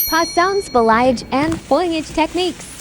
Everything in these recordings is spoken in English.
Pasang's balayage and foilyage techniques.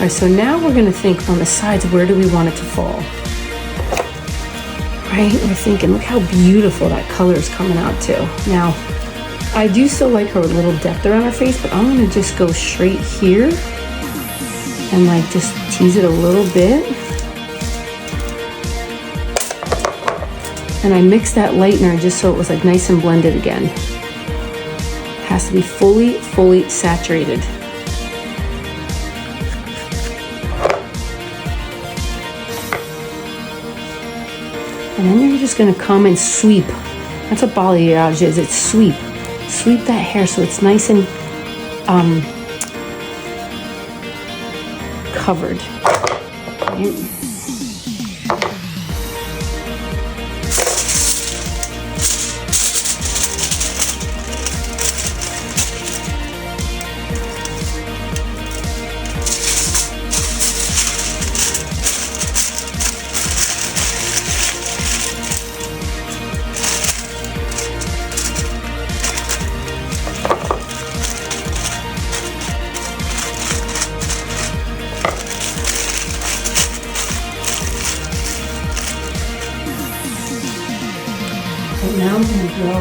Okay, so now we're gonna think on the sides, where do we want it to fall? Right, we're thinking, look how beautiful that color is coming out too. Now, I do still like her with a little depth around her face, but I'm gonna just go straight here and like just tease it a little bit. And I mixed that lightener just so it was like nice and blended again. It has to be fully saturated. And then you're just gonna come and sweep. That's what balayage is, it's sweep. Sweep that hair so it's nice and covered. Right? Now I'm going to go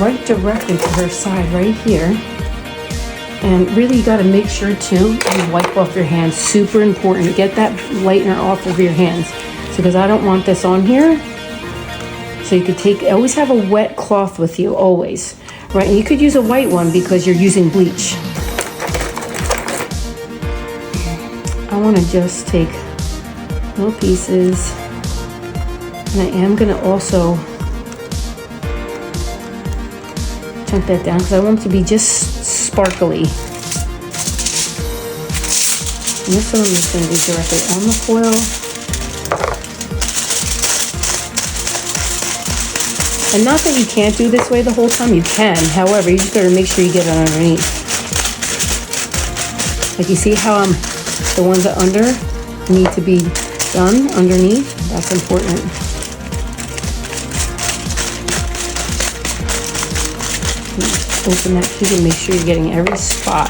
right directly to her side right here. And really you got to make sure too, you wipe off your hands. Super important. Get that lightener off of your hands. So because I don't want this on here. So you could always have a wet cloth with you, always. Right, and you could use a white one because you're using bleach. I want to just take little pieces. And I am going to also chunk that down because I want it to be just sparkly. And this one is going to be directly on the foil. And not that you can't do this way the whole time, you can. However, you just got to make sure you get it underneath. Like you see how the ones that under need to be done underneath? That's important. Open that piece and make sure you're getting every spot.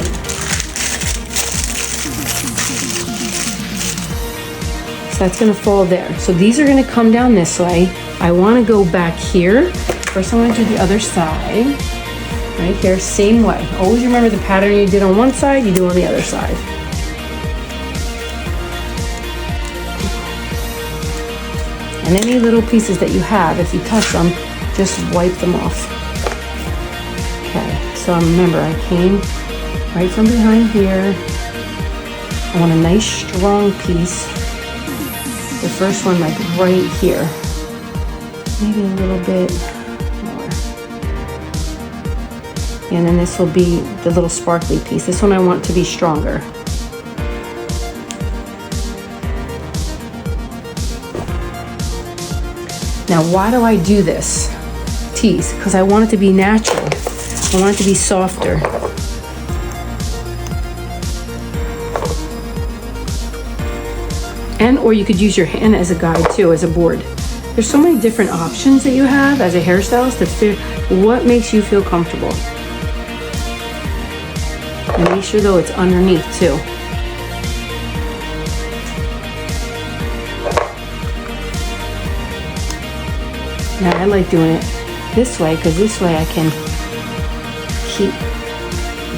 So that's going to fall there. So these are going to come down this way. I want to go back here. First I want to do the other side. Right here, same way. Always remember the pattern you did on one side, you do on the other side. And any little pieces that you have, if you touch them, just wipe them off. Okay, so remember I came right from behind here. I want a nice strong piece. The first one like right here. Maybe a little bit more. And then this will be the little sparkly piece. This one I want to be stronger. Now why do I do this? Tease, because I want it to be natural. I want it to be softer. And or you could use your hand as a guide too, as a board. There's so many different options that you have as a hairstylist to fit what makes you feel comfortable. And make sure though it's underneath too. Now I like doing it this way because this way I can keep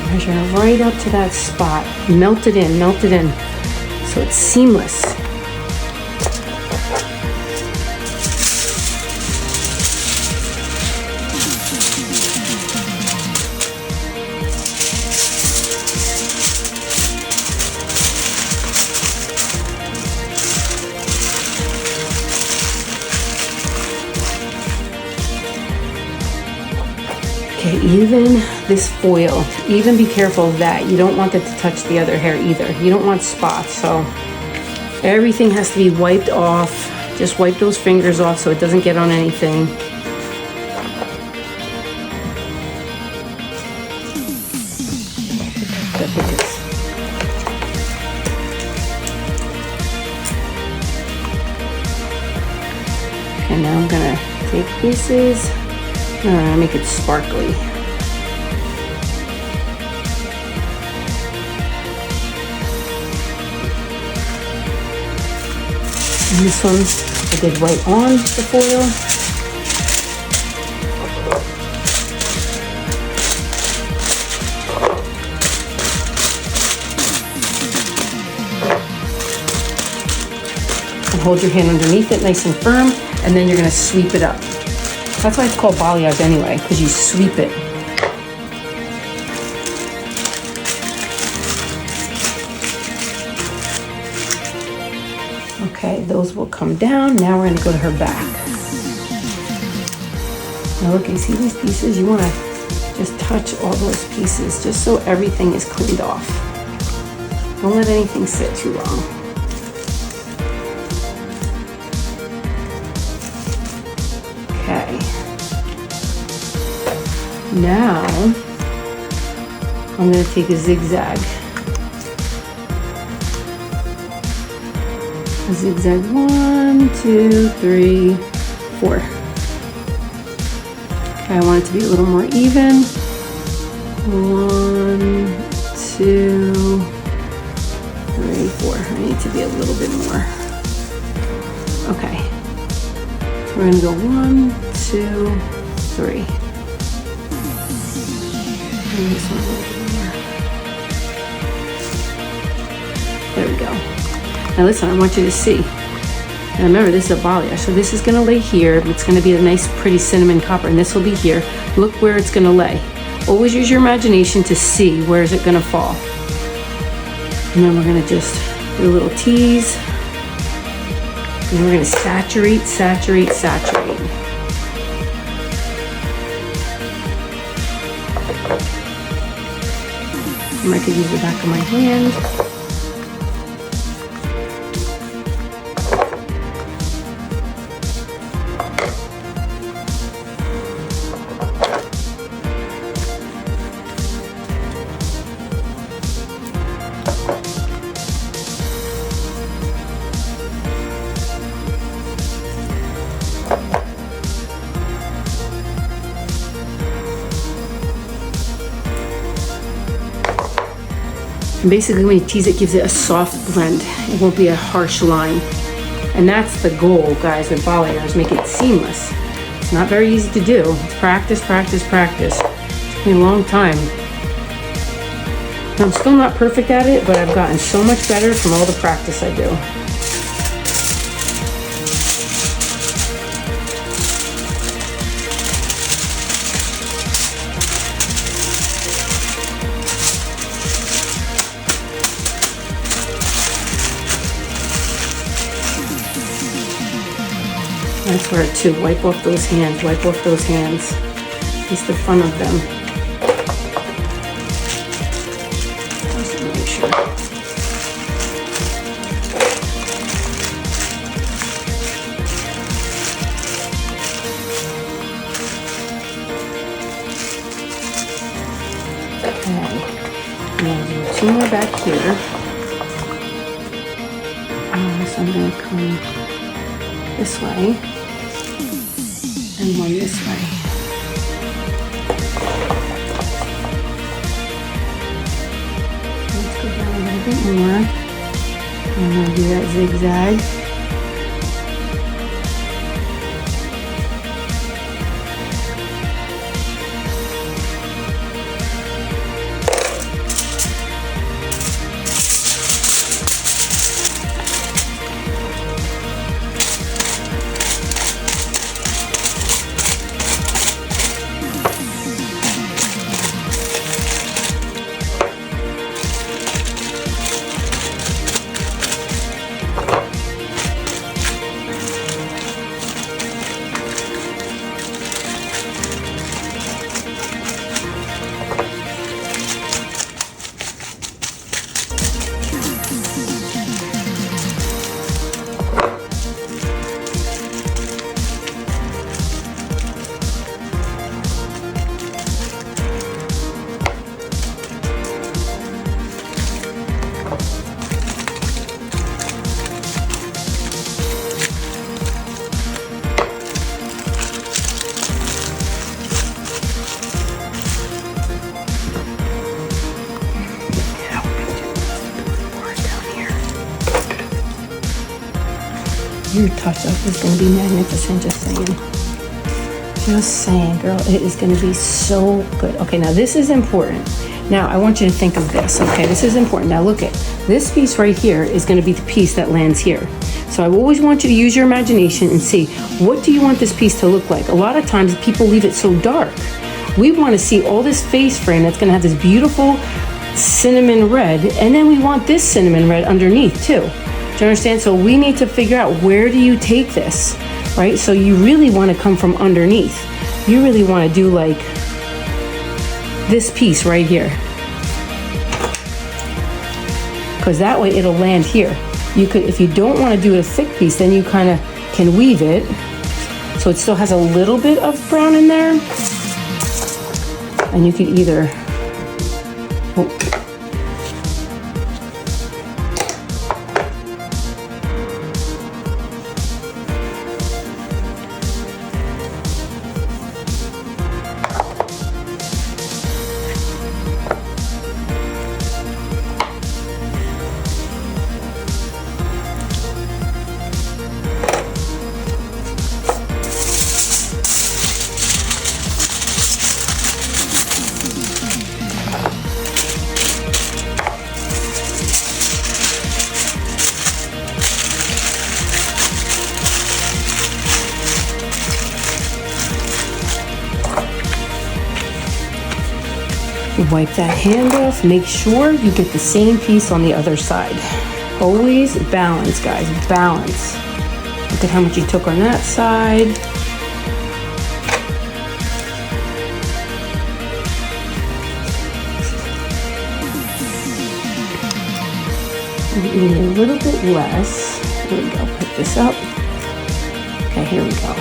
measuring right up to that spot. Melt it in, so it's seamless. Okay, even this foil, even be careful of that. You don't want it to touch the other hair either. You don't want spots, so everything has to be wiped off. Just wipe those fingers off so it doesn't get on anything. And now I'm gonna take pieces. Make it sparkly. And this one I did right on the foil. And hold your hand underneath it nice and firm, and then you're going to sweep it up. That's why it's called balayage anyway, because you sweep it. Okay, those will come down. Now we're going to go to her back. Now look, you see these pieces? You want to just touch all those pieces just so everything is cleaned off. Don't let anything sit too long. Okay. Now I'm going to take a zigzag. A zigzag 1, 2, 3, 4. Okay, I want it to be a little more even. 1, 2, 3, 4. I need to be a little bit more. Okay. So we're going to go 1, 2, 3. And this one a little bit more. There we go. Now listen, I want you to see. Now remember, this is a balayage, so this is going to lay here. It's going to be a nice, pretty cinnamon copper, and this will be here. Look where it's going to lay. Always use your imagination to see where is it going to fall. And then we're going to just do a little tease. And we're going to saturate, saturate, saturate. And I could use the back of my hand. And basically when you tease it, gives it a soft blend. It won't be a harsh line. And that's the goal, guys, with balayage, make it seamless. It's not very easy to do. It's practice, practice, practice. It took me a long time. I'm still not perfect at it, but I've gotten so much better from all the practice I do. That's where to wipe off those hands, wipe off those hands, just the front of them. Just to make sure. Okay, I'm going to do 2 more back here. So I'm going to come this way. And one this way. Let's go down a little bit more. I'm going to do that zigzag. Your touch-up is going to be magnificent, just saying. Just saying, girl, it is going to be so good. Okay, now this is important. Now, I want you to think of this, okay? This is important. Now, look at this piece right here is going to be the piece that lands here. So I always want you to use your imagination and see, what do you want this piece to look like? A lot of times, people leave it so dark. We want to see all this face frame that's going to have this beautiful cinnamon red, and then we want this cinnamon red underneath, too. Do you understand? So we need to figure out, where do you take this, right? So you really want to come from underneath. You really want to do like this piece right here, because that way it'll land here. You could, if you don't want to do a thick piece, then you kind of can weave it so it still has a little bit of brown in there, and you could either wipe that hand off. Make sure you get the same piece on the other side. Always balance, guys, balance. Look at how much you took on that side. We need a little bit less. Here we go, pick this up. Okay, here we go.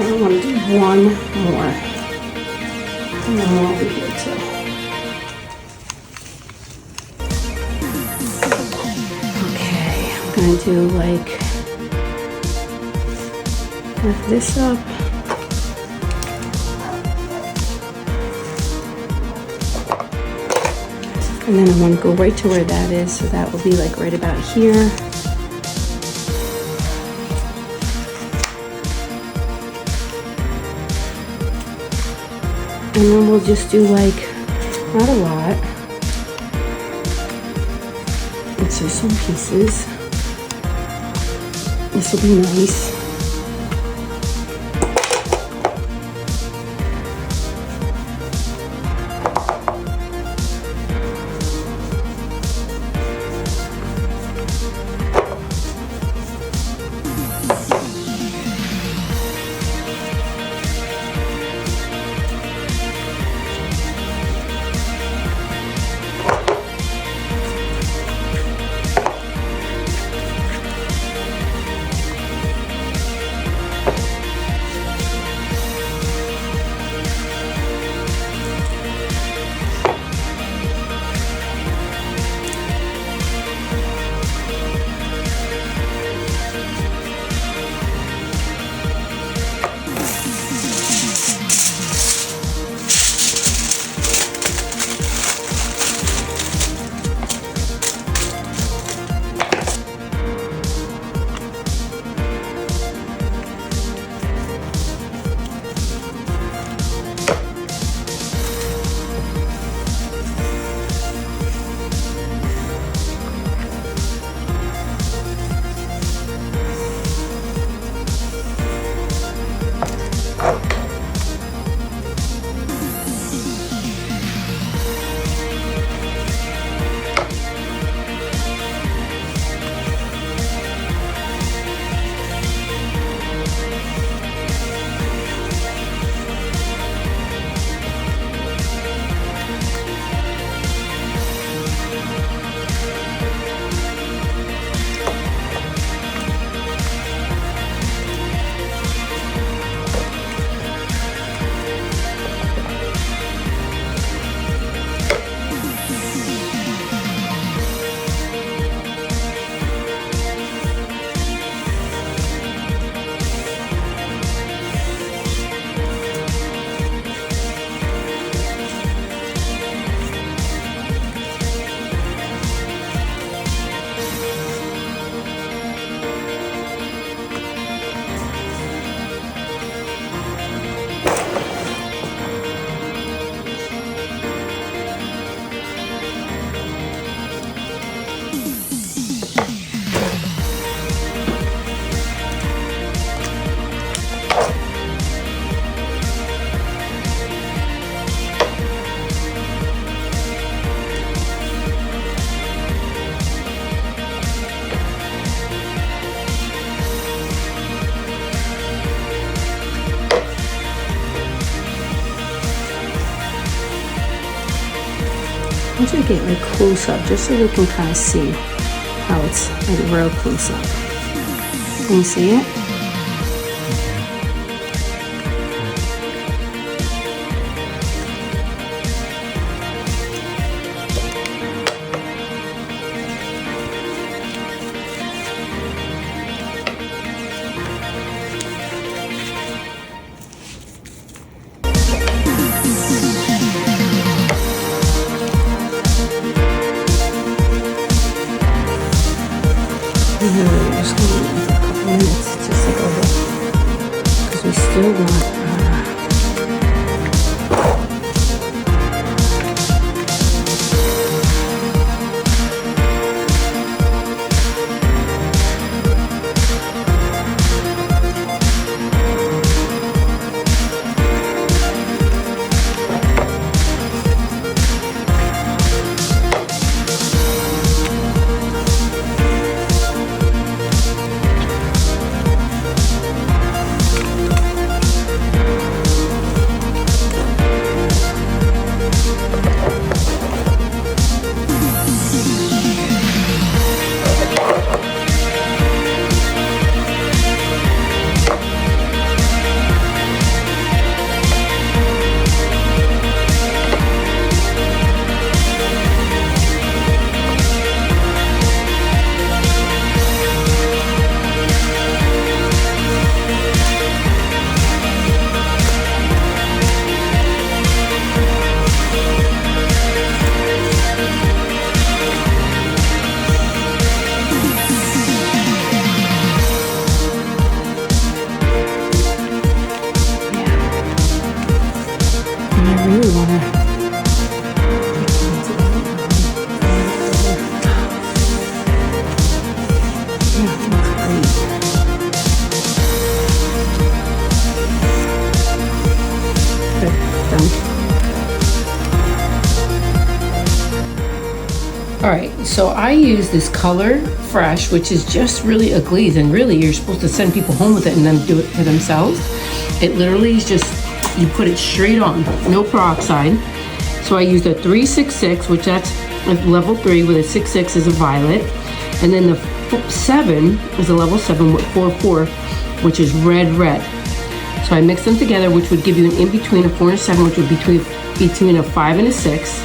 I want to do one more. And then we'll be here too. Okay, I'm going to do like, lift this up. And then I want to go right to where that is, so that will be like right about here. And then we'll just do like, not a lot. And so some pieces. This will be nice. I'm just get like close up, just so you can kind of see how it's like real close up. Can you see it? Just going to wait a couple minutes to settle this because we still want Alright, so I use this Color Fresh, which is just really a glaze, and really you're supposed to send people home with it and then do it for themselves. It literally is just, you put it straight on, no peroxide. So I used a 366, which that's level 3 with a 66 is a violet. And then the 7 is a level 7 with 44, which is red. So I mixed them together, which would give you an in-between, a 4 and a 7, which would be between a 5 and a 6.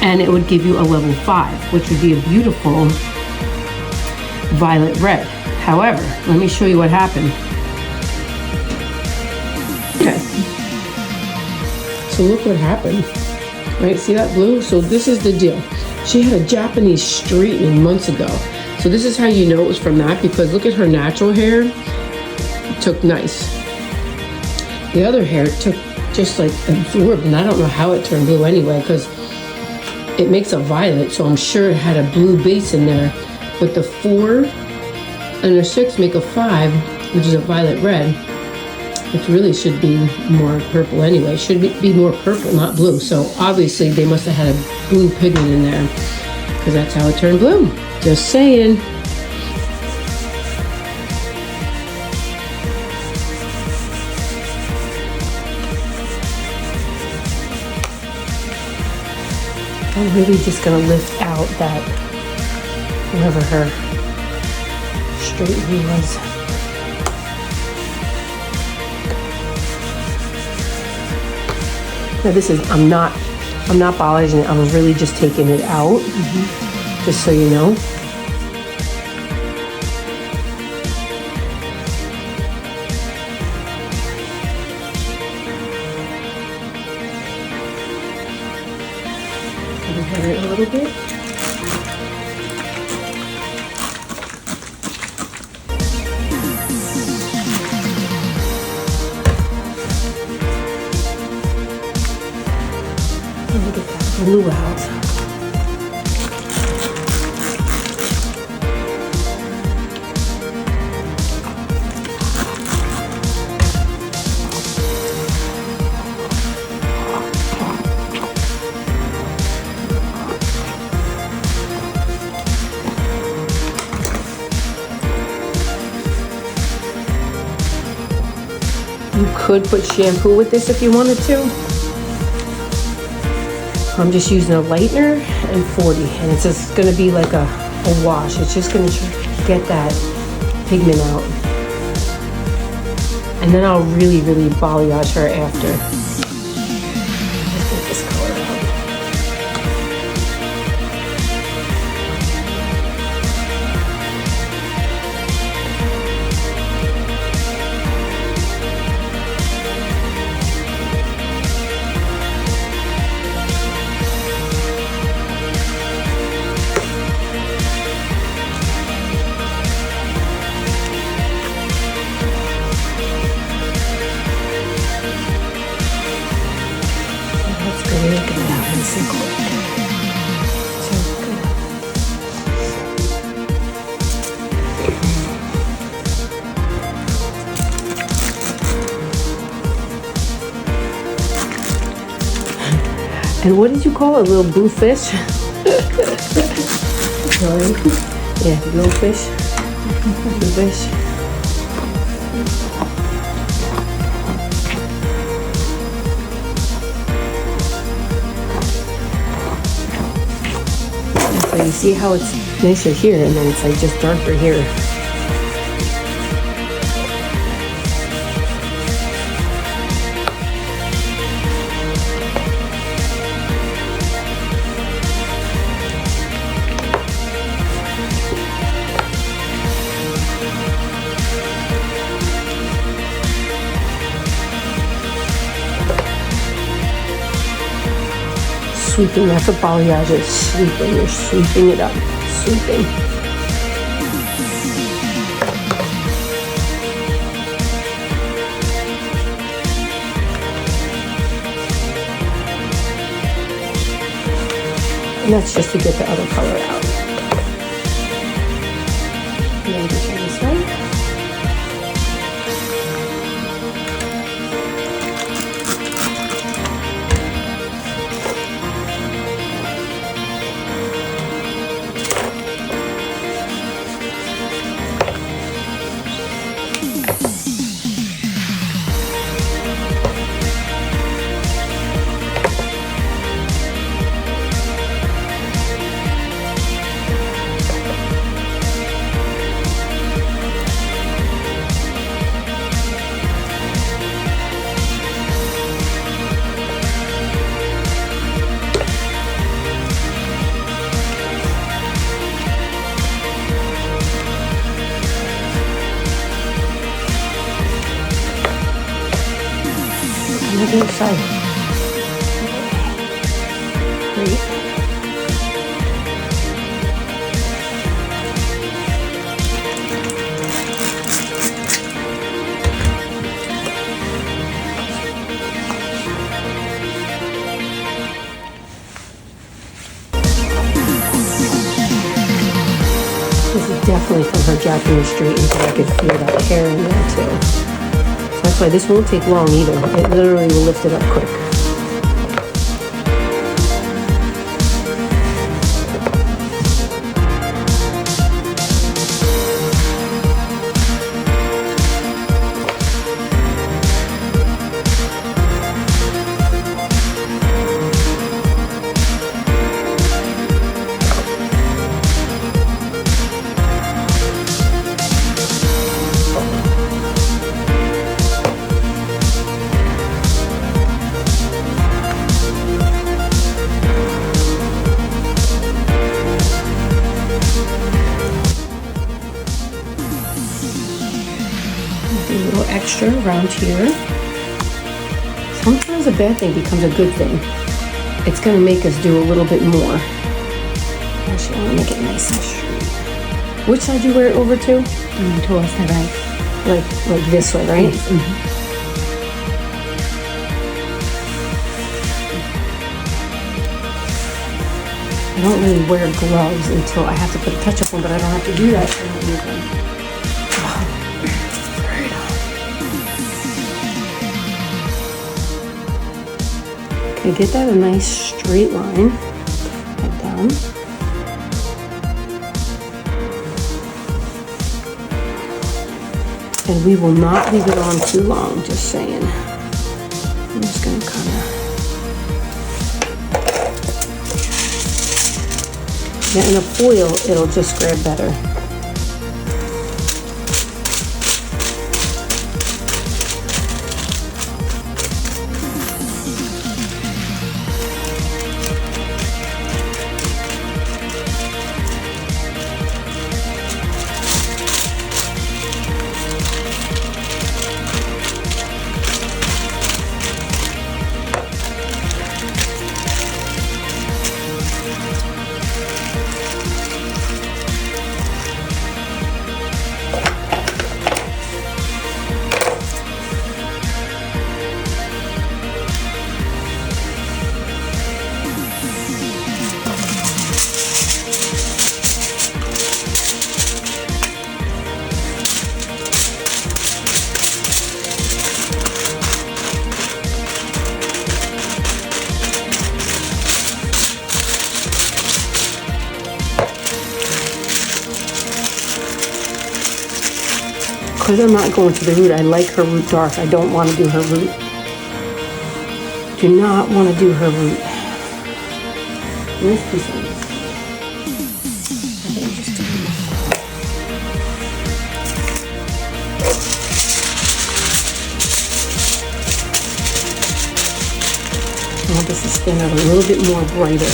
And it would give you a level 5, which would be a beautiful violet red. However, let me show you what happened. Okay. So look what happened. Right, see that blue? So this is the deal. She had a Japanese straightening months ago. So this is how you know it was from that, because look at her natural hair. It took nice. The other hair took just like absorbed, and I don't know how it turned blue anyway, because it makes a violet, so I'm sure it had a blue base in there. But the 4 and the 6 make a 5, which is a violet red, which really should be more purple anyway. Should be more purple, not blue. So obviously they must have had a blue pigment in there, because that's how it turned blue. Just saying. I'm really just gonna lift out that, whoever her straightening was. Now this is, I'm not balayaging it, I'm really just taking it out, just so you know. It a little bit. Let me get that blue out. You could put shampoo with this if you wanted to. I'm just using a lightener and 40, and it's just gonna be like a wash. It's just gonna get that pigment out. And then I'll really balayage her after. Just get this color out. And what did you call it? A little blue fish? Sorry. Yeah, blue fish. Blue fish. So you see how it's nicer here, and then it's like just darker here. Sweeping, that's what balayage is. Sweeping, you're sweeping it up. Sweeping. And that's just to get the other color out. And then just try this way. The other side. Great. This is definitely from her Japanese straighten, so I could feel that hair in there too. That's why this won't take long either. It literally will lift it up quick. Extra around here. Sometimes a bad thing becomes a good thing. It's going to make us do a little bit more. Actually, I want to make it nice and straight. Which side do you wear it over to? Towards the right. Like this way, right? Yes. Mm-hmm. I don't really wear gloves until I have to put a touch-up on, but I don't have to do that. I don't need them. Okay, get that a nice straight line. Head down. And we will not leave it on too long, just saying. I'm just gonna kind of Now in a foil, it'll just grab better. Because I'm not going to the root, I like her root dark. I don't want to do her root. Do not want to do her root. This piece of this. I want this to stand out a little bit more brighter.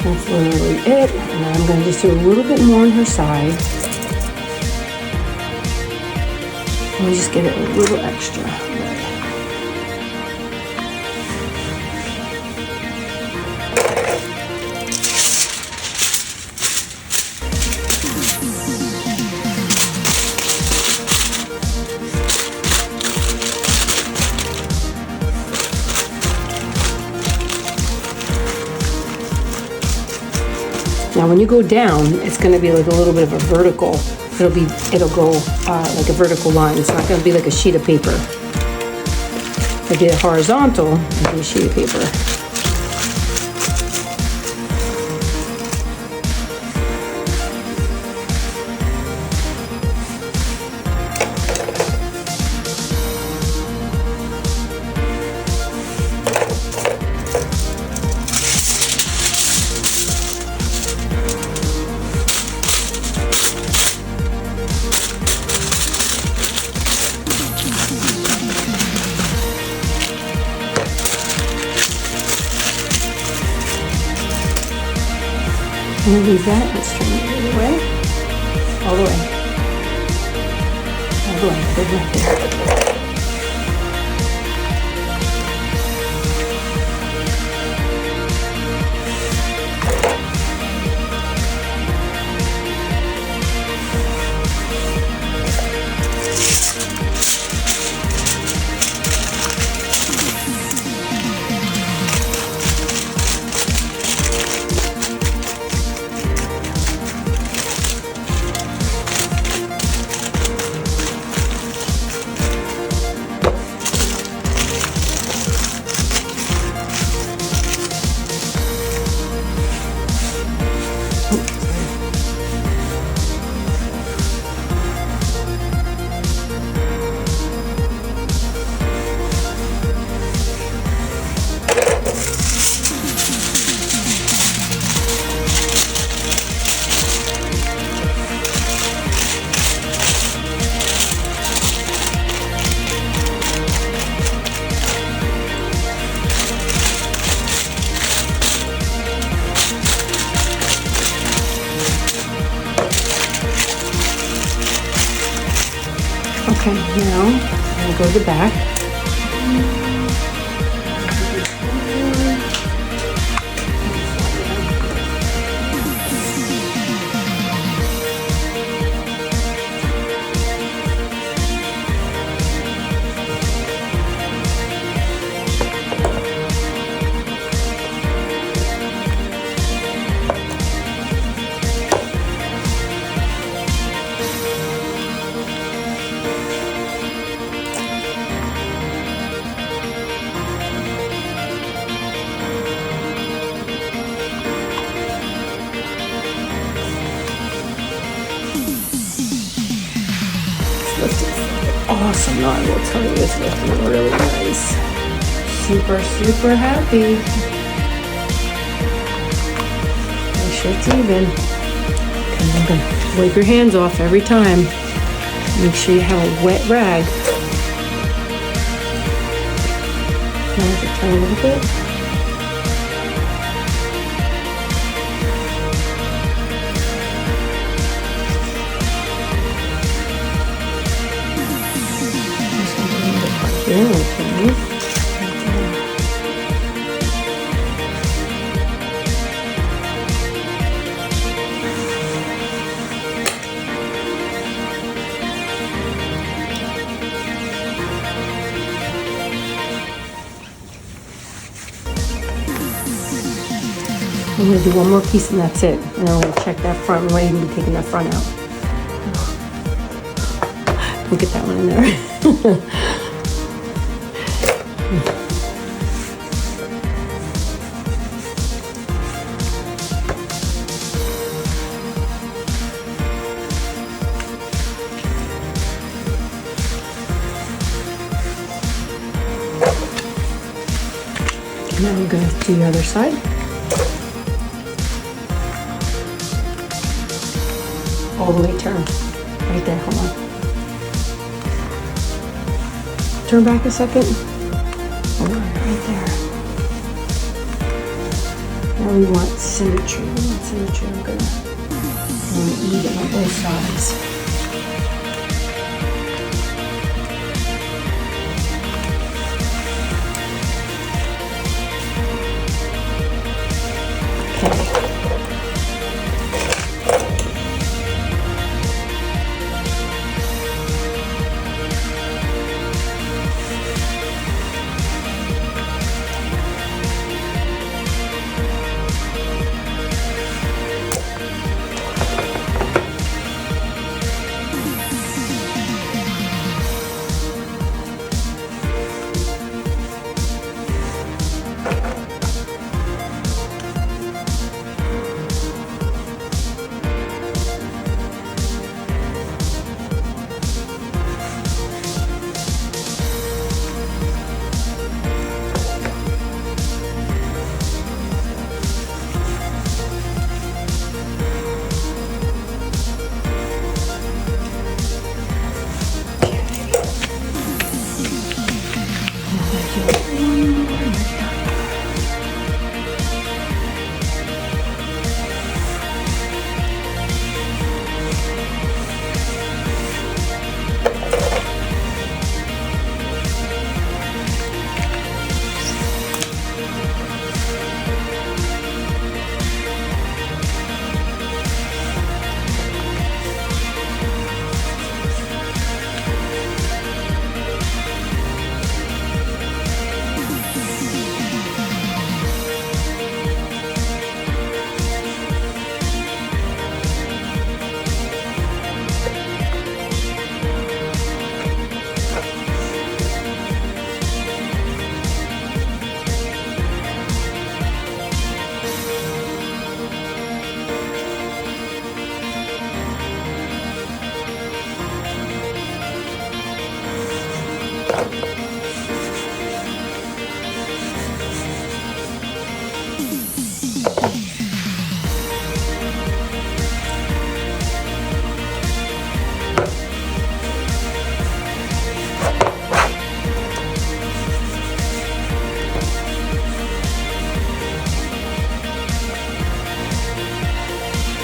That's literally it. And I'm going to just do a little bit more on her side. Let me just get it a little extra. Now when you go down, it's going to be like a little bit of a vertical. It'll go like a vertical line. It's not going to be like a sheet of paper. If I did it horizontal, it'll be a sheet of paper. I'm going to leave that. Let's turn it the other way. All the way. All the way. Good right there. Okay, now I'm going to go to the back. awesome. No, I will tell you, it's looking really nice. Super, super happy. Make sure it's even. And I'm gonna wipe your hands off every time. Make sure you have a wet rag. Now just turn a little bit. Here, okay. I'm going to do one more piece and that's it. And then we're going to check that front. We might even be taking that front out. Don't get that one in there. Now I'm going to do the other side. All the way turn. Right there, hold on. Turn back a second. Hold on, right there. Now we want symmetry. I'm gonna even on both sides.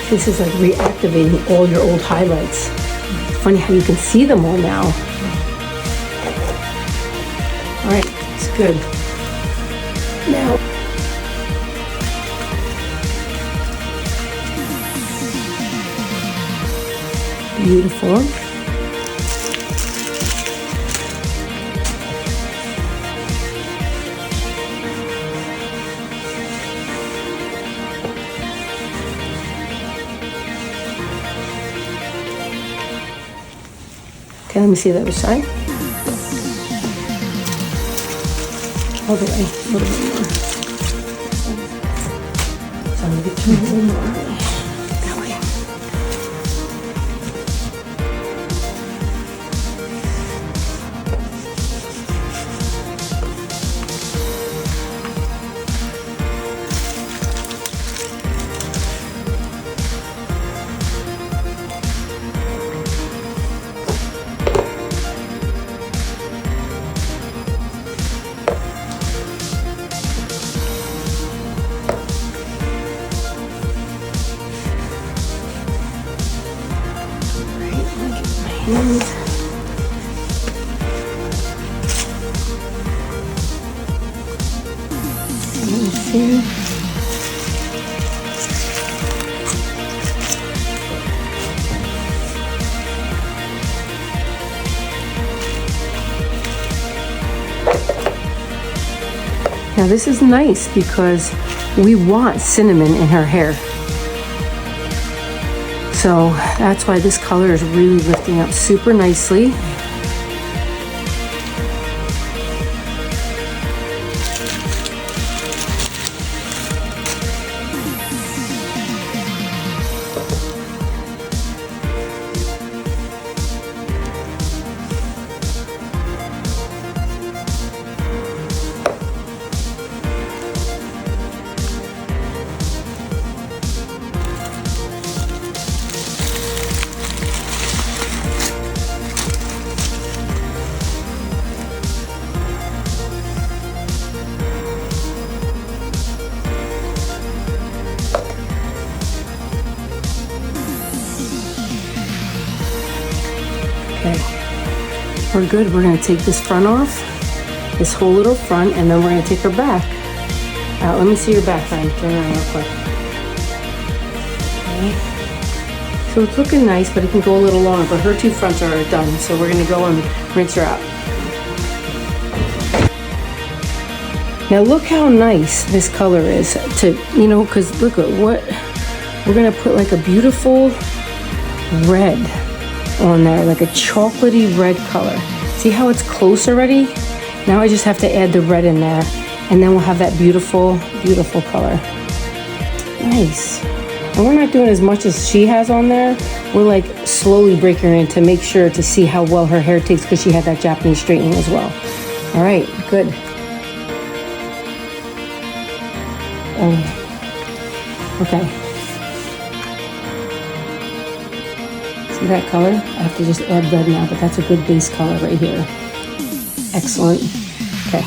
This is like reactivating all your old highlights. It's funny how you can see them all now. All right, it's good. Now, beautiful. Okay, let me see the other side. All the way, a little bit more. So I'm gonna turn a little more that way. hand. Let me see. Now this is nice because we want cinnamon in her hair. So that's why this color is really lifting up super nicely. Okay, we're good. We're gonna take this front off, this whole little front, and then we're gonna take her back. Let me see your back, friend. Turn around real quick. Okay. So it's looking nice, but it can go a little longer, but her two fronts are done. So we're gonna go and rinse her out. Now look how nice this color is to, you know, cause look at what, we're gonna put like a beautiful red on there, like a chocolatey red color. See how it's close already? Now I just have to add the red in there, and then we'll have that beautiful, beautiful color. Nice. And we're not doing as much as she has on there. We're like slowly breaking her in to make sure to see how well her hair takes, because she had that Japanese straightening as well. All right, good. Oh, okay. See that color? I have to just add red now, but that's a good base color right here. Excellent. Okay.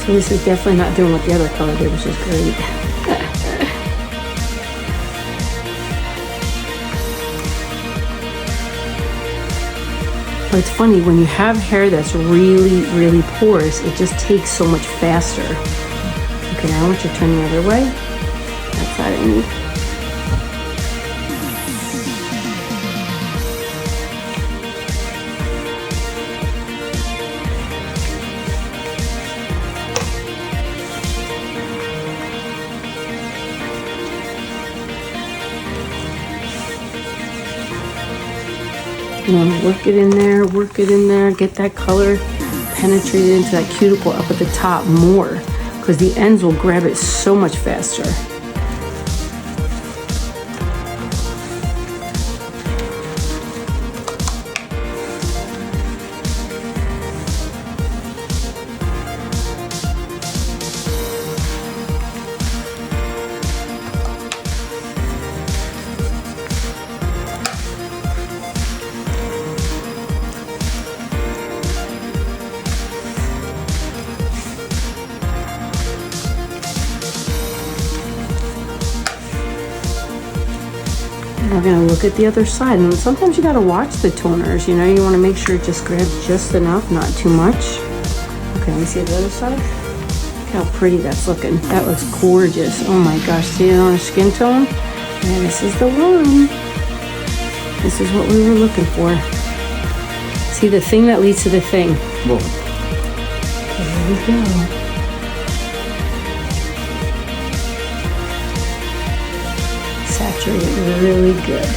So this is definitely not doing what the other color did, which is great. But it's funny, when you have hair that's really, really porous, it just takes so much faster. Okay, now I want you to turn the other way. That side I need. You want to work it in there, get that color penetrated into that cuticle up at the top more, because the ends will grab it so much faster. We're gonna look at the other side, and sometimes you gotta watch the toners, you know, you wanna make sure it just grabs just enough, not too much. Okay, let me see the other side. Look how pretty that's looking. That looks gorgeous. Oh my gosh, see it on her skin tone? And this is the one. This is what we were looking for. See, the thing that leads to the thing. Whoa. Okay, here we go. Saturate it really good.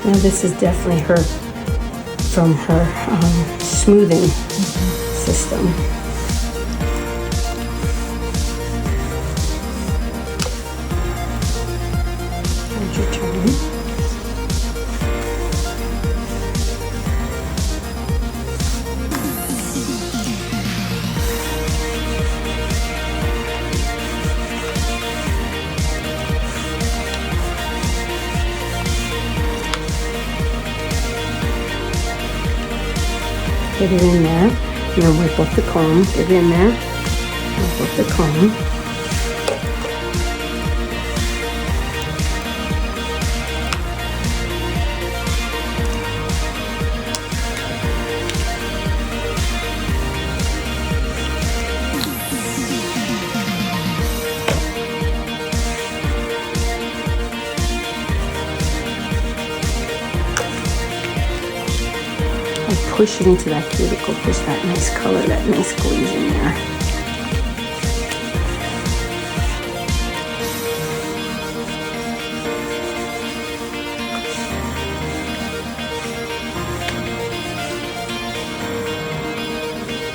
Now this is definitely her, from her smoothing system. Get it in there. And then wipe off the comb. Get it in there. Wipe off the comb. Push it into that cuticle, push that nice color, that nice glaze in there.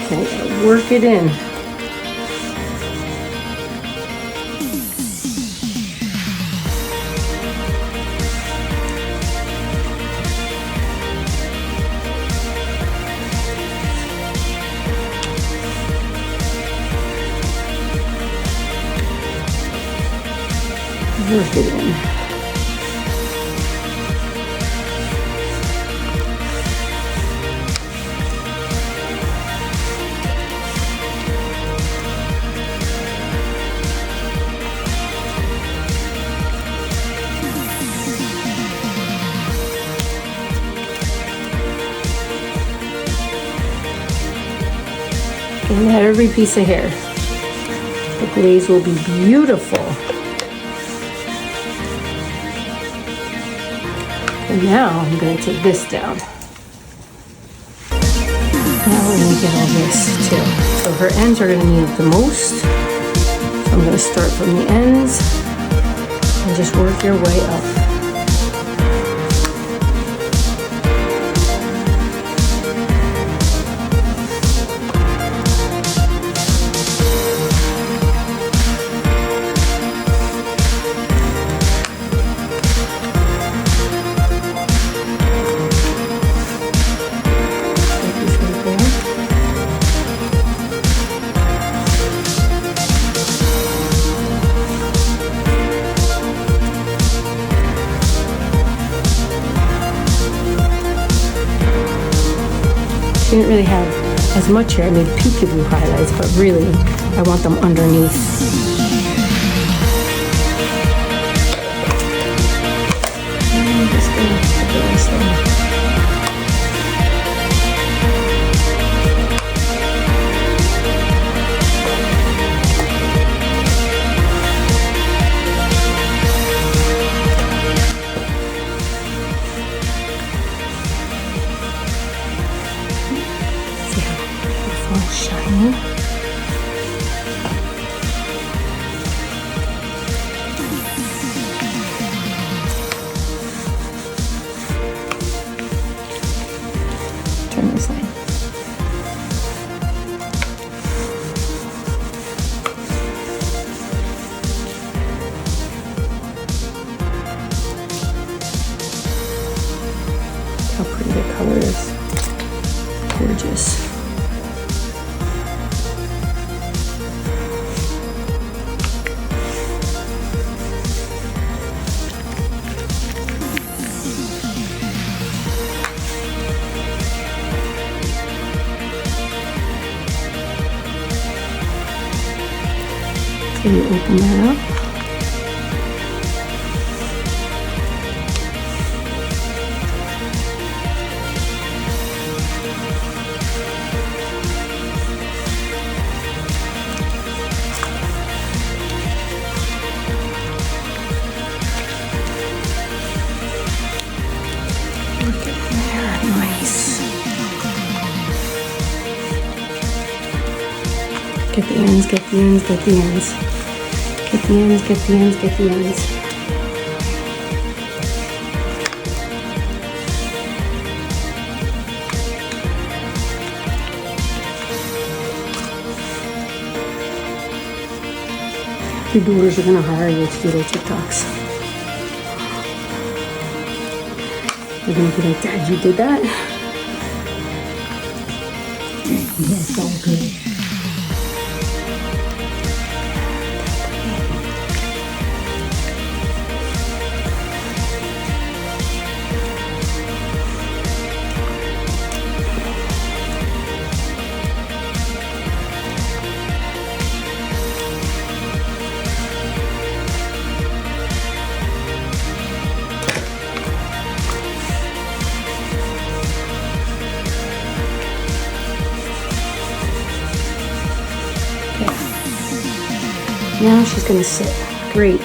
Okay, work it in. Work it in. And every piece of hair. The glaze will be beautiful. And now I'm going to take this down. Now we're going to get all this too. So her ends are going to need it the most. So I'm going to start from the ends and just work your way up. Didn't really have as much hair. I made peekaboo highlights, but really I want them underneath. I'm just gonna put the rest in. Shiny. Turn this way. How pretty the color is. Gorgeous. So you open that up. Look at there, nice. Get the ends, get the ends, get the ends. Get the ends, get the ends, get the ends. Your daughters are gonna hire you to do their TikToks. They're gonna be like, Dad, you did that? Yes, so good. Now she's gonna sit. Great.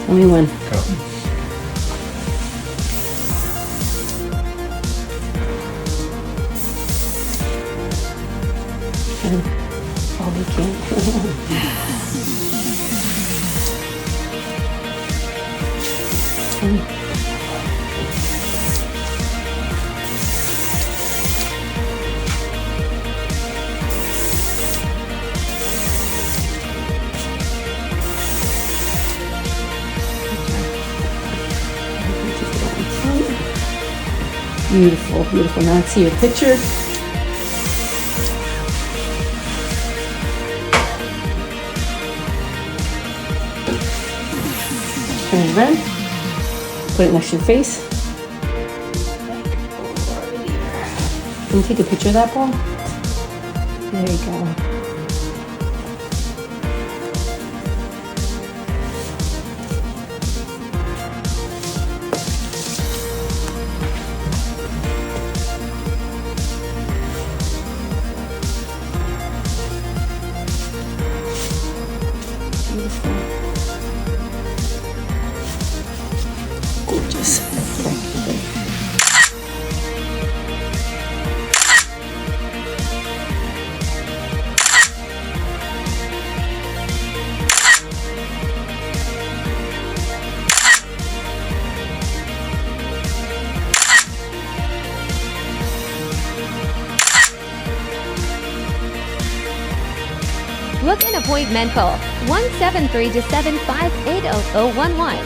Tell me when. Go. And all we can. Beautiful, beautiful. Now let's see your picture. Turn it around. Put it next to your face. Can you take a picture of that ball? There you go. Gorgeous. Book an appointment call 173-758-0011.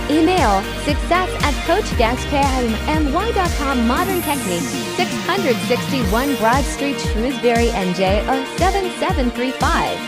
Email success@coach-kimmy.com. Modern Technique, 661 Broad Street, Shrewsbury, NJ 07735.